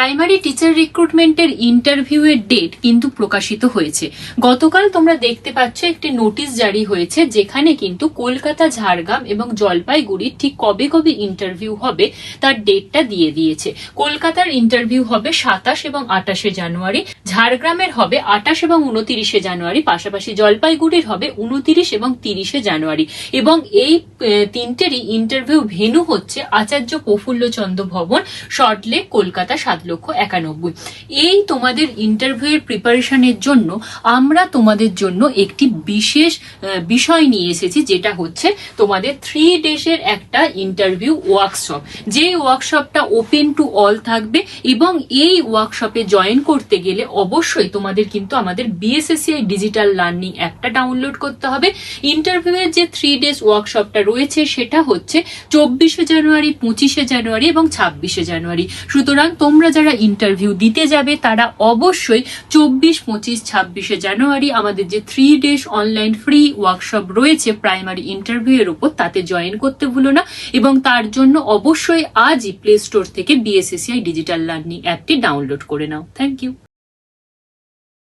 Primary teacher রিক্রুটমেন্টের ইন্টারভিউয়ের date কিন্তু প্রকাশিত হয়েছে। গতকাল তোমরা দেখতে পাচ্ছ একটি নোটিশ জারি হয়েছে, যেখানে কিন্তু কলকাতা, ঝাড়গ্রাম এবং জলপাইগুড়ির ঠিক কবে কবে ইন্টারভিউ হবে তার ডেটটা দিয়ে দিয়েছে। কলকাতার ইন্টারভিউ হবে 27 এবং 28 জানুয়ারি, ঝাড়গ্রামের হবে 28 এবং 29 জানুয়ারি, পাশাপাশি জলপাইগুড়ির হবে 29 এবং 30 জানুয়ারি। এবং এই তিনটেরই ইন্টারভিউ ভেন্যু হচ্ছে আচার্য প্রফুল্লচন্দ্র ভবন, সল্টলেক, কলকাতা 7,91,000। এই তোমাদের ইন্টারভিউয়ের প্রিপারেশনের জন্য আমরা তোমাদের জন্য একটি বিশেষ বিষয় নিয়ে এসেছি, যেটা হচ্ছে তোমাদের 3 ডেজের একটা ইন্টারভিউ ওয়ার্কশপ। যে ওয়ার্কশপটা ওপেন টু অল থাকবে এবং এই ওয়ার্কশপে জয়েন করতে গেলে অবশ্যই তোমাদের কিন্তু আমাদের BSSCI ডিজিটাল লার্নিং অ্যাপটা ডাউনলোড করতে হবে। ইন্টারভিউয়ের যে 3 ডেজ ওয়ার্কশপটা রয়েছে সেটা হচ্ছে 24 জানুয়ারি, 25 জানুয়ারি এবং 26 জানুয়ারি। সুতরাং তোমরা যারা ইন্টারভিউ দিতে যাবে তারা অবশ্যই 24, 25, 26 জানুয়ারি আমাদের যে 3 ডেজ অনলাইন ফ্রি ওয়ার্কশপ রয়েছে প্রাইমারি ইন্টারভিউ এর উপর, তাতে জয়েন করতে ভুলো না। এবং তার জন্য অবশ্যই আজই প্লে স্টোর থেকে BSSCI ডিজিটাল লার্নিং অ্যাপটি ডাউনলোড করে নাও। Thank you.